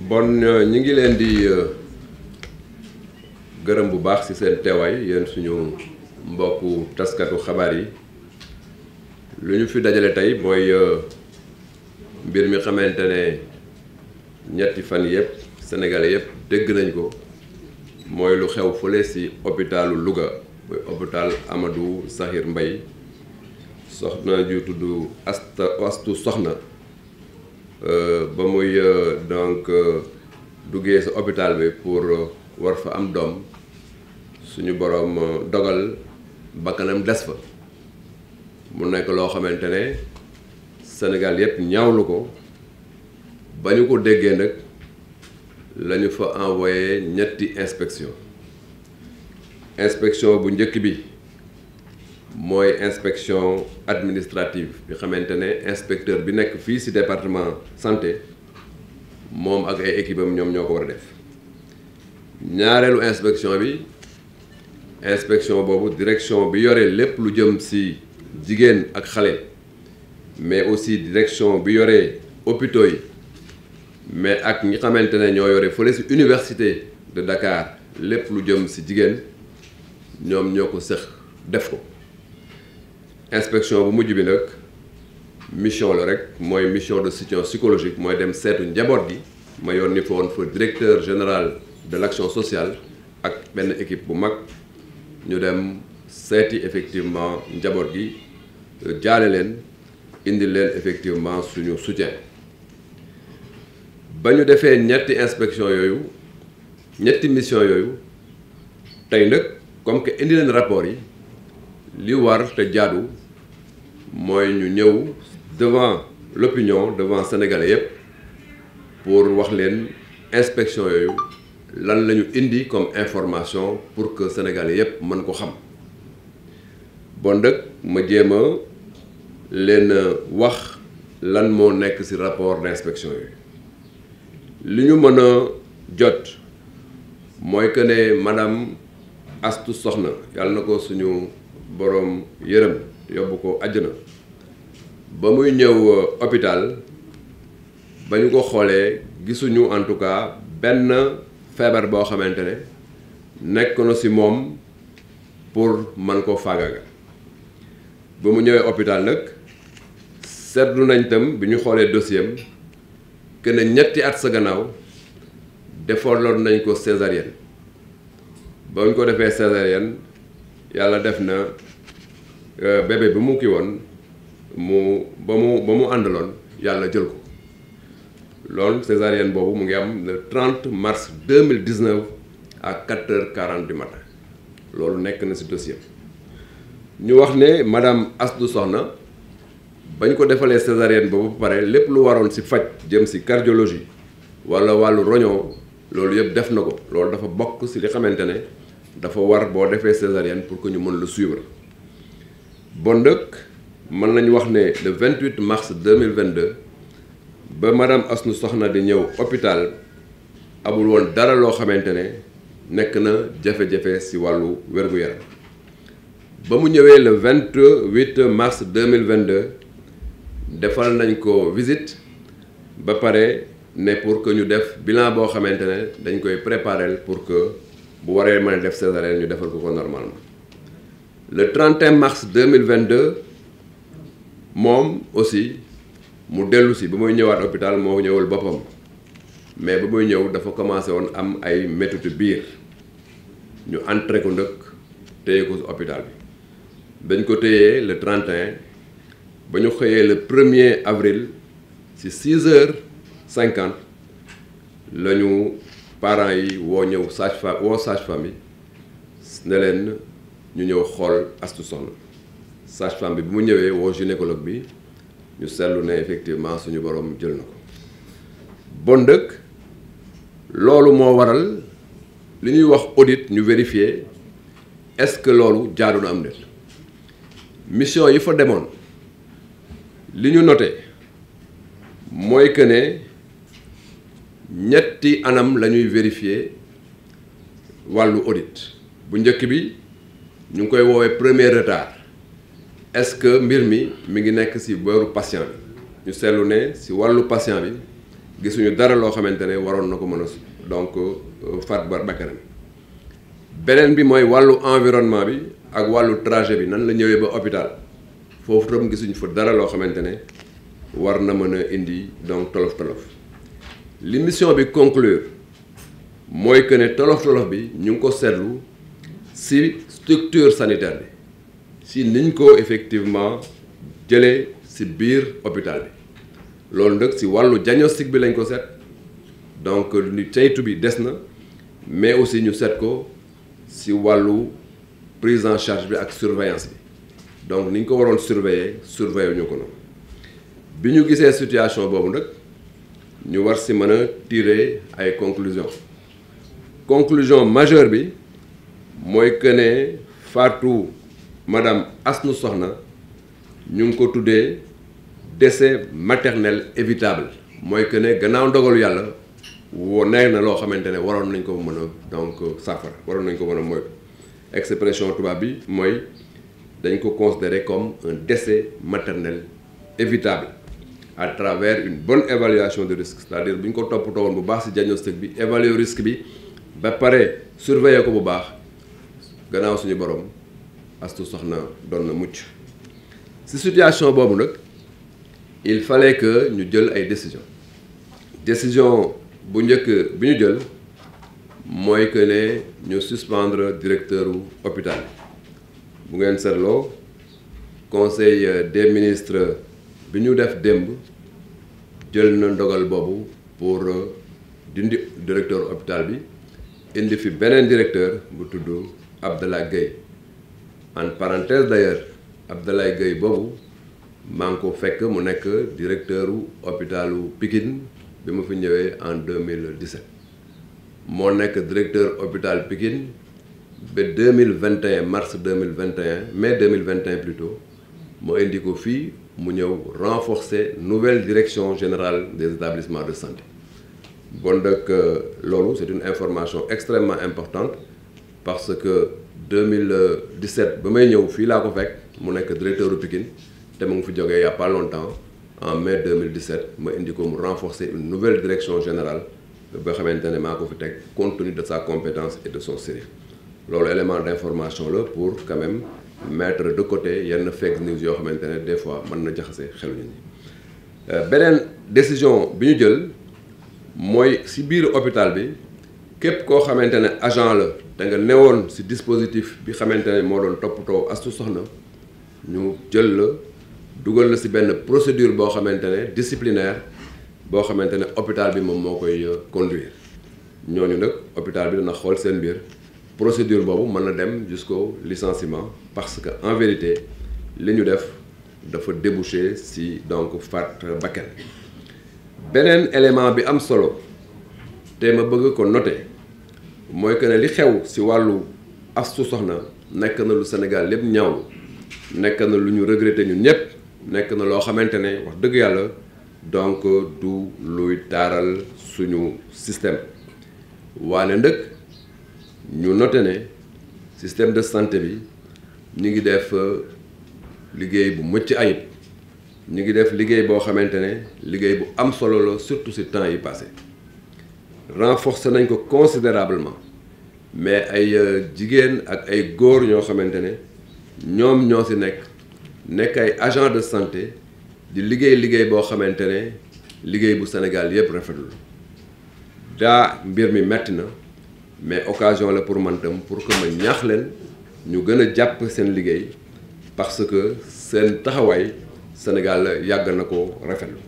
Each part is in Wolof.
bon ñi ngi leen di gërëm bu baax ci seen teewaay yéen suñu mbokku taskatu xabaar yi lu ñu fi dajale tey mooy mbir mi xamante ne ñetti fan yëpp sénégalais yëpp dégg nañ ko mooy lu xew fële ci hôpitalu Louga mooy hôpital Amadou Sakhir Mbaye soxna ju tudd Astu Soxna ba muy donc duggee sa hôpital bi pour war fa am doom suñu boroom dogal bakkanam des fa mu nekk loo xamante ne Sénégal yëpp ñaawlu ko ba ñu ko déggee nag la ñu fa envoyé ñetti inspection bu njëkk bi mooy inspection administrative bi xamante ne inspecteur bi nekk fii ci département santé moom ak ay équipe am ñoom ñoo ko war a def ñaareelu inspection boobu direction bi yore lépp lu jëm ci jigéen ak xale mais aussi direction bi yore hôpitaux yi mais ak ñi xamante ne ñoo yore fële ci université de Dakar lépp lu jëm ci jigéen ñoom ñoo ko sëx def ko inspection bu mujj bi nag mission la rek mooy mission de soutien psychologique mooy dem seetu njaboot gi ma yoon ni fa woon fa directeur général de l'action sociale ak benn équipe bu mag ñu dem seeti effectivement njaboot gi jaale leen indi leen effectivement suñu soutien ba ñu defee ñetti inspection yooyu ñetti mission yooyu tey nag comme que indi leen rapport yi li war te jaadu mooy ñu ñëw devant l'opinion devant sénégalais yépp pour wax leen inspection yooyu lan la ñu indi comme information pour que sénégalais yépp mën ko xam bon nag ma jéem a leen wax lan moo nekk ci rapport d'inspection yooyu li ñu mën a jot mooy que ne madame Astu Soxna yàlla na ko suñu boroom yërëm yóbbu ko àjjana ba muy ñëw hôpital ba ñu ko xoolee gisuñu en tout cas benn feebar boo xamante ne nekk na ci moom pour mën ko faagaaga ba mu ñëwee hôpital nag seetlu nañ tam bi ñu xoolee dossier am que ne ñetti at sa gannaaw defaloon nañ ko césarienne ba ñu ko defee césarienne yàlla def na bébé bi mu kii woon ba mu àndaloon yàlla jël ko loolu césarienne boobu mu ngi am le 30 mars 2019 à 4h40 du matin loolu nekk na ci dossier ñu wax ne madame Astou Sokhna ba ñu ko defalee césarienne boobu ba pare lépp lu waroon ci faj jëm ci cardiologie walla wàllu roñoo loolu yëpp def na ko loolu dafa bokk ci li xamante ne dafa war boo defee césarienne pour que ñu mën la suivre bon dëkk mën nañu wax ne le 28 mars 2022 ba madame Astou Sokhna di ñëw hôpital amul woon dara loo xamante ne nekk na jafe-jafe ci wàllu wér-gu-yaram ba mu ñëwee le 28 mars 2022 defal nañ ko visite ba pare ne pour que ñu def bilan boo xamante ne dañ koy préparer pour que bu waree mën a def césarienne ñu defal ko normalement le 31 mars 2022 moom aussi mu dellu si ba muy ñëwaat hôpital moo ñëwul boppam mais ba muy ñëw dafa commencé woon am ay méttitu biir ñu entré ko ndëkk téye ko si hôpital bi dañ ko téyee le 31 ba ñu xëyee le 1er avril si 6h50 la ñu parents yi woo ñëw sage-femme yi ne leen ñu ñëw xool Astou Sokhna sage-femme bi mu ñëwee woo gynécologue bi ñu seetlu ne effectivement suñu borom jël na ko bon dëkk loolu moo waral li ñuy wax audit ñu vérifier est-ce que loolu jaadu na am déet mission yi fa demoon li ñu noté mooy que ne ñetti anam la ñuy vérifier wàllu audit bu njëkk bi ñu ngi koy woowee premier retard est-ce que mbir mi ngi nekk ci booru patient bi ñu seetlu ne ci wàllu patient bi gisuñu dara loo xamante ne waroon na ko mën a donc faat bakkanam. beneen bi mooy wàllu environnement bi ak wàllu trajet bi nan la ñëwee ba hôpital foofu tam gisuñu fa dara loo xamante ne war na mën a indi donc tolof-tolof. li mission bi conclure mooy que ne tolof-tolof bi ñu ngi ko seetlu ci structure sanitaire bi ci niñ ko effectivement jëlee ci biir hôpital bi loolu nag ci wàllu diagnostic bi lañ ko seet donc ni ceytu bi des na mais aussi ñu seet ko ci wàllu prise en charge bi ak surveillance bi donc ni ñu ko waroon surveiller ñu ko noonu bi ñu gisee situation boobu nag ñu war ci mën a tirer ay conclusion majeure bi mooy que ne faatu madame Astou Sokhna ñu ngi ko tuddee décès maternel évitable mooy que ne gannaaw ndogalu yàlla nekk na loo xamante ne waroon nañ ko mën a donc saafara waroon nañ ko mën a moytu expression tubaab bi mooy dañ ko considérer comme un décès maternel évitable à travers une bonne évaluation de risque c'est-à-dire bu ñu ko toppatoo woon bu baax ci diagnostic bi évaluer risque bi ba pare surveiller ko bu baax gannaaw suñu borom Astou Sokhna doon na mucc ci situation boobu nag il fallait que ñu jël ay décision bu njëkk bi ñu jël mooy que ne ñu suspendre directeur u hôpital bu ngeen seetloo conseil des ministres bi ñu def démb jël na ndogal boobu pour dindi directeur hôpital bi indi fi beneen directeur bu tudd Abdoulaye Gueye en parenthèse d'ailleurs Abdoulaye Gueye boobu maa ngi ko fekk mu nekk directeur u hôpitalu Pikine bi ma fi ñëwee en 2017 moo nekk directeur hôpital Pikine ba 2021 mars 2021 mai 2021 plutôt moo indi ko fii mu ñëw renforcer nouvelle direction générale des établissements de santé bon donc loolu c'est une information extrêmement importante parce que 2017 ba may ñëw fii laa ko fekk mu nekk directeur u Pikine te mu ngi fi jógee il y a pas longtemps en mai 2017 ma indi ko mu renforcer une nouvelle direction générale ba xamante ne maa ko fi teg compte tenu de sa compétence et de son sérieux loolu élément d'information la pour quand même mettre de côté yenn fake news yoo xamante ne des fois mën na jaxase xelu nit ñi. beneen décision bi ñu jël mooy ci biir hôpital bi képp koo xamante ne agent la te nga newoon ci dispositif bi xamante ne moo doon toppatoo Astou Sokhna ñu jël la dugal la ci benn procédure boo xamante ne disciplinaire boo xamante ne hôpital bi moom moo koy conduire ñooñu nag hôpital bi dana xool seen biir procédure boobu mën na dem jusqu'au licenciement parce que en vérité li ñu def dafa déboucher ci donc faat bakkan. beneen élément bi am solo te ma bëgg ko noter mooy que ne li xew ci wàllu Astou Sokhna nekk na lu Sénégal lépp ñaawlu nekk na lu ñu regretter ñun ñëpp nekk na loo xamante ne wax dëgg yàlla donc du luy taaral suñu système waane ndëkk ñu noter ne système de santé bi ñu ngi def liggéey bu mucc ayib ñu ngi def liggéey boo xamante ne liggéey bu am solo la surtout ci temps yi passé renforcer nañ ko considérablement mais ay jigéen ak ay góor ñoo xamante ne ñoom ñoo ci nekk ay agent de santé di liggéey boo xamante ne liggéey bu Sénégal yépp rafetlu daa mbir mi metti na mais occasion la pour man tam pour que ma ñaax leen ñu gën a jàpp seen liggéey parce que seen taxawaay Sénégal yàgg na ko rafetlu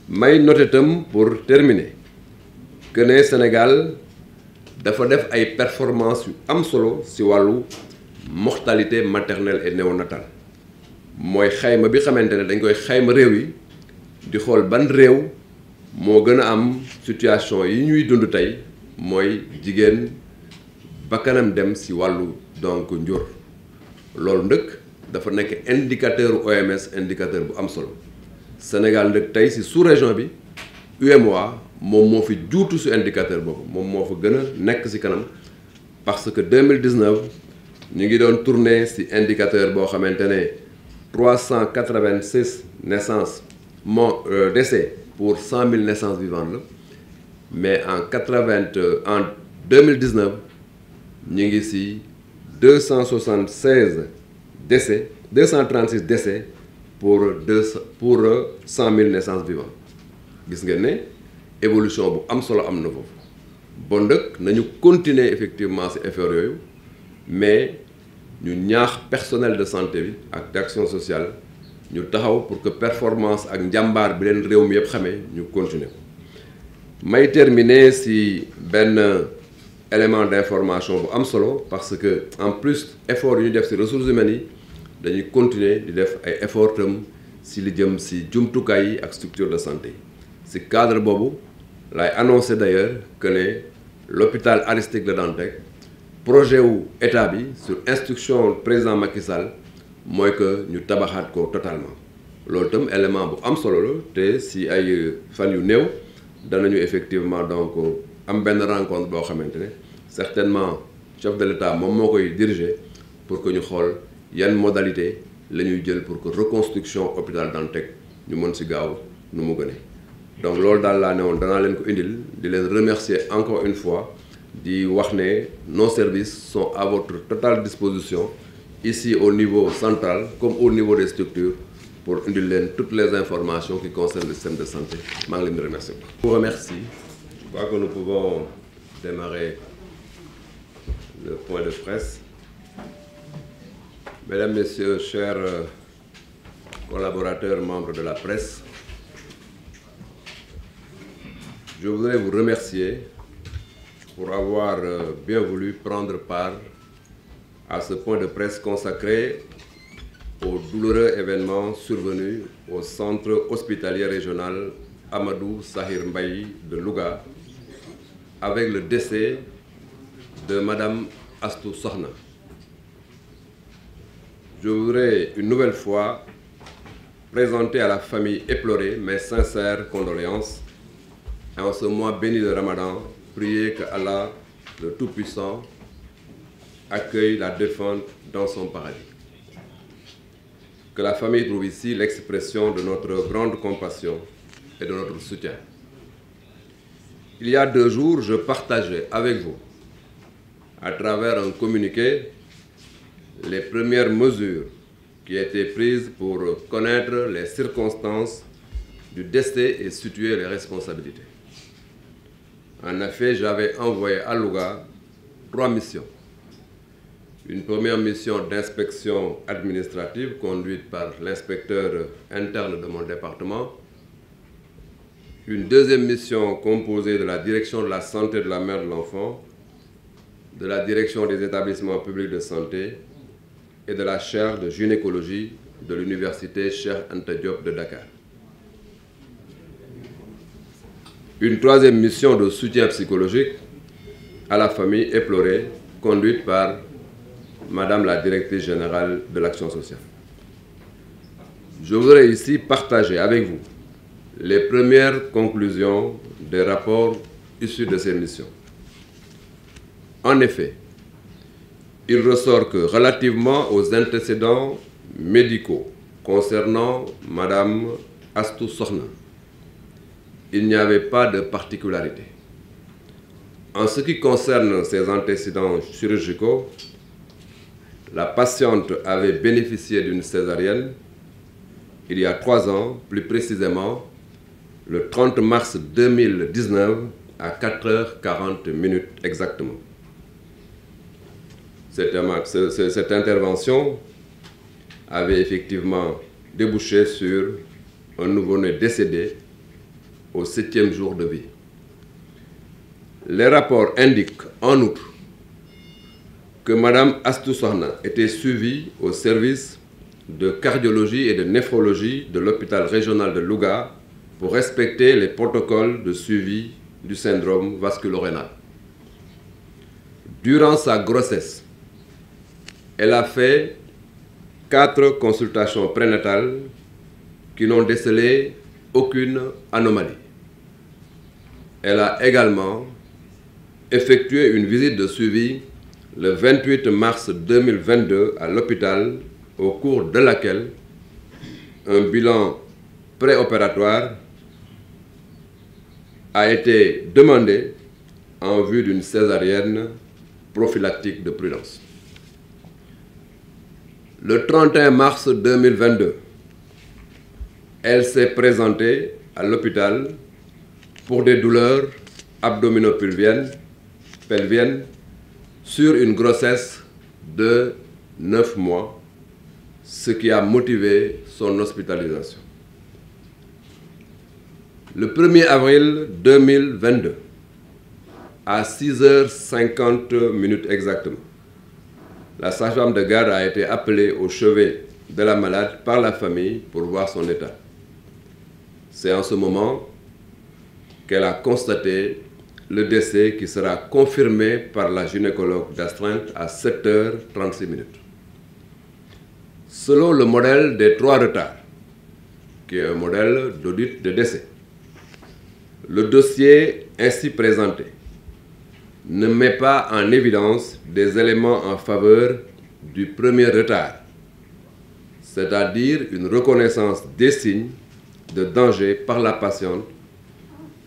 may noter tam pour terminer que ne Sénégal dafa def ay performances yu am solo ci wàllu mortalité maternelle et néonatale mooy xayma bi xamante ne dañ koy xayma réew yi di xool ban réew moo gën a am situation yi ñuy dund tey mooy jigéen bakkanam dem ci wàllu donc njur loolu ndëkk dafa nekk indicateur OMS indicateur bu am solo Sénégal ndëkk tey ci sous-région bi UEMOA moom moo fi juutu ci indicateur boobu moom moo fa gën a nekk ci kanam parce que 2019 ñu ngi doon tourner ci indicateur boo xamante ne 386 naissances décès pour 100 000 naissances vivantes, mais en 2019, nous avons ici 276 décès, 236 décès pour 100 000 naissances vivantes. Vous voyez, évolution bu am solo am na foofu bon nag nañu continuer effectivement ces efforts yooyu mais ñu ñaax personnel de santé bi ak d'action sociale ñu taxaw pour que performance ak njàmbaar bi leen réew mi yëpp xamee ñu continuer ko may terminer si benn élément d'information bu am solo parce que en plus effort yu ñu def si ressources humaines yi dañuy continuer di def ay effort tam si li jëm si jumtukaay yi ak structure de santé si cadre boobu lay annoncé d'ailleurs que l'hôpital Aristide Le Dantec projet wu état bi sur instruction président Macky Sall mooy que ñu tabaxaat ko totalement loolu itam élément bu am solo la te si ay fan yu néew danañu effectivement donc am benn rencontre boo xamante ne certainement chef de l'État moom moo koy diriger pour que ñu xool yan modalité la ñuy jël pour que reconstruction hôpital Dantec ñu mën si gaaw nu mu gënee. Donc loolu daal laa ne woon danaa leen ko indil di leen remercier encore une fois di wax ne nos services sont à votre totale disposition ici au niveau central comme au niveau des structures pour indil leen toutes les informations qui concernent le système de santé maa ngi leen di remercier. Je vous remercie. Je crois que nous pouvons démarrer le point de presse. Mesdames, Messieurs, chers collaborateurs, membres de la presse, je voudrais vous remercier pour avoir bien voulu prendre part à ce point de presse consacré au douloureux événement survenu au centre hospitalier régional Amadou Sahir Mbaye de Louga avec le décès de Madame Astou Sokhna. Je voudrais une nouvelle fois présenter à la famille éplorée mes sincères condoléances. Et en ce mois béni de Ramadan, priez que Allah, le Tout-Puissant, accueille la défunte dans son paradis. Que la famille trouve ici l'expression de notre grande compassion et de notre soutien. Il y a 2 jours, je partageais avec vous, à travers un communiqué, les premières mesures qui étaient prises pour connaître les circonstances du décès et situer les responsabilités. En effet, j'avais envoyé à Louga 3 missions. Une première mission d'inspection administrative conduite par l'inspecteur interne de mon département. Une deuxième mission composée de la direction de la santé de la mère et de l'enfant, de la direction des établissements publics de santé et de la chaire de gynécologie de l'université Cheikh Anta Diop de Dakar. Une troisième mission de soutien psychologique à la famille éplorée, conduite par Madame la Directrice Générale de l'Action Sociale. Je voudrais ici partager avec vous les premières conclusions des rapports issus de ces missions. En effet, il ressort que relativement aux antécédents médicaux concernant Madame Astou Sokhna, il n'y avait pas de particularité. En ce qui concerne ses antécédents chirurgicaux, la patiente avait bénéficié d'une césarienne il y a 3 ans, plus précisément le 30 mars 2019 à 4h40 exactement. Cette intervention avait effectivement débouché sur un nouveau-né décédé au 7e jour de vie. Les rapports indiquent en outre que Madame Astou Sokhna était suivie au service de cardiologie et de néphrologie de l'hôpital régional de Louga pour respecter les protocoles de suivi du syndrome vasculorénal. Durant sa grossesse, elle a fait 4 consultations prénatales qui n'ont décelé aucune anomalie. Elle a également effectué une visite de suivi le 28 mars 2022 à l'hôpital, au cours de laquelle un bilan préopératoire a été demandée en vue d'une césarienne prophylactique de prudence. Le 31 mars 2022, elle s'est présentée à l'hôpital pour des douleurs abdominopelviennes sur une grossesse de 9 mois, ce qui a motivé son hospitalisation. Le 1er avril 2022, à 6h50 exactement, la sage-femme de garde a été appelée au chevet de la malade par la famille pour voir son état. C'est en ce moment qu'elle a constaté le décès qui sera confirmé par la gynécologue d'astreinte à 7h36. Selon le modèle des 3 retards, qui est un modèle d'audit de décès, le dossier ainsi présenté ne met pas en évidence des éléments en faveur du premier retard, c'est-à-dire une reconnaissance des signes de danger par la patiente,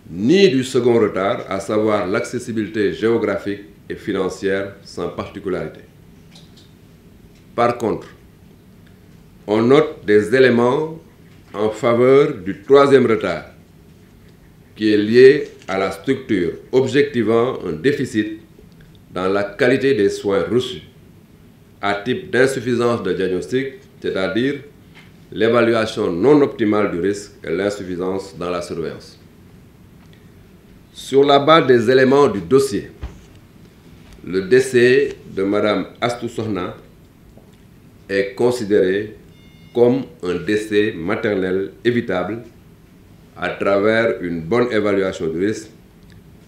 ni du second retard, à savoir l'accessibilité géographique et financière sans particularité. Par contre, on note des éléments en faveur du 3e retard, qui est lié à la structure objectivant un déficit dans la qualité des soins reçus, à type d'insuffisance de diagnostic, c'est-à-dire l'évaluation non optimale du risque et l'insuffisance dans la surveillance. Sur la base des éléments du dossier, le décès de Mme Astou Sokhna est considéré comme un décès maternel évitable à travers une bonne évaluation du risque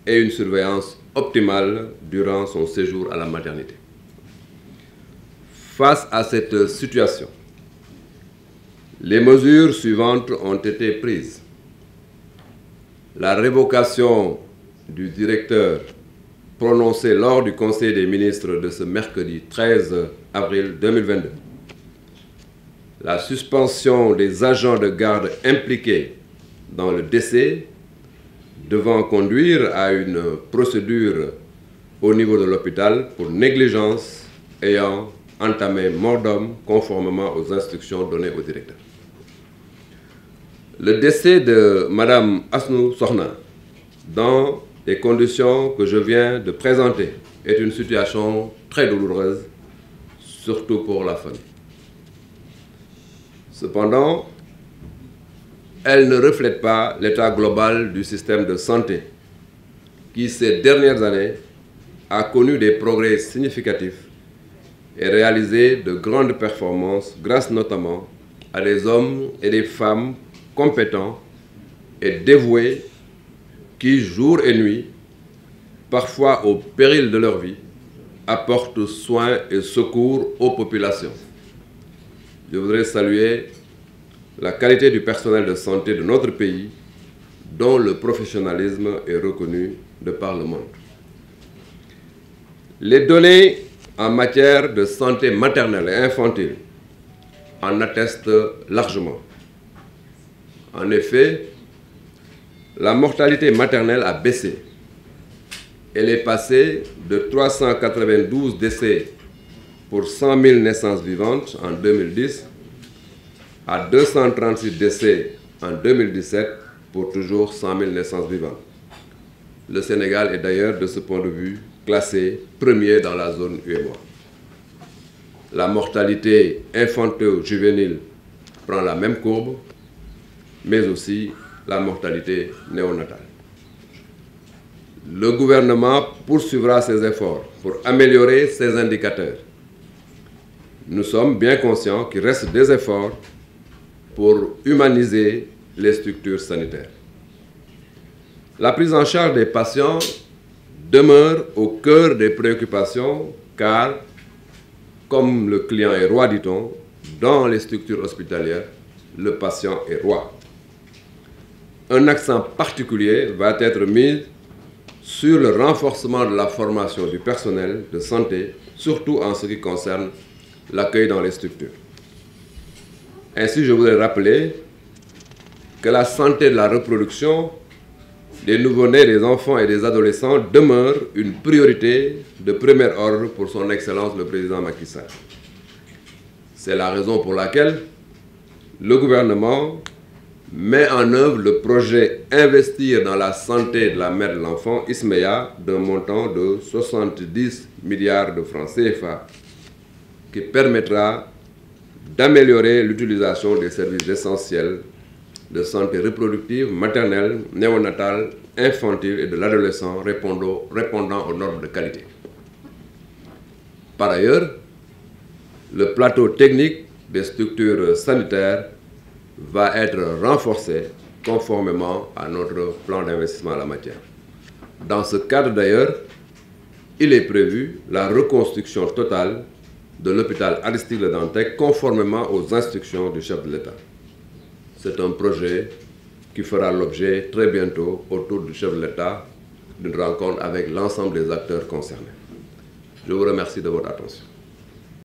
et une surveillance optimale durant son séjour à la maternité. Face à cette situation, les mesures suivantes ont été prises. La révocation du directeur prononcée lors du Conseil des ministres de ce mercredi 13 avril 2022. La suspension des agents de garde impliqués dans le décès devant conduire à une procédure au niveau de l'hôpital pour négligence ayant entamé mort d'homme conformément aux instructions données au directeur. Le décès de Mme Astou Sokhna, dans les conditions que je viens de présenter, est une situation très douloureuse, surtout pour la famille. Cependant, elle ne reflète pas l'état global du système de santé, qui ces dernières années a connu des progrès significatifs et réalisé de grandes performances grâce notamment à des hommes et des femmes compétents et dévoués qui, jour et nuit, parfois au péril de leur vie, apportent soins et secours aux populations. Je voudrais saluer la qualité du personnel de santé de notre pays, dont le professionnalisme est reconnu de par le monde. Les données en matière de santé maternelle et infantile en attestent largement. En effet, la mortalité maternelle a baissé. Elle est passée de 392 décès pour 100 000 naissances vivantes en 2010 à 236 décès en 2017 pour toujours 100 000 naissances vivantes. Le Sénégal est d'ailleurs, de ce point de vue, classé premier dans la zone UEMOA. La mortalité infanto-juvénile prend la même courbe, mais aussi la mortalité néonatale. Le gouvernement poursuivra ses efforts pour améliorer ces indicateurs. Nous sommes bien conscients qu'il reste des efforts pour humaniser les structures sanitaires. La prise en charge des patients demeure au cœur des préoccupations car, comme le client est roi, dit-on, dans les structures hospitalières, le patient est roi. Un accent particulier va être mis sur le renforcement de la formation du personnel de santé, surtout en ce qui concerne l'accueil dans les structures. Ainsi, je voudrais rappeler que la santé de la reproduction des nouveau-nés, des enfants et des adolescents demeure une priorité de premier ordre pour son Excellence le Président Macky Sall. C'est la raison pour laquelle le gouvernement met en œuvre le projet Investir dans la santé de la mère et de l'enfant, ISMEA, d'un montant de 70 milliards de francs CFA, qui permettra d'améliorer l'utilisation des services essentiels de santé reproductive, maternelle, néonatale, infantile et de l'adolescent répondant aux normes de qualité. Par ailleurs, le plateau technique des structures sanitaires va être renforcé conformément à notre plan d'investissement en la matière. Dans ce cadre d'ailleurs, il est prévu la reconstruction totale de l'hôpital Aristide Le Dantec conformément aux instructions du chef de l'État. C'est un projet qui fera l'objet très bientôt autour du chef de l'État d'une rencontre avec l'ensemble des acteurs concernés. Je vous remercie de votre attention.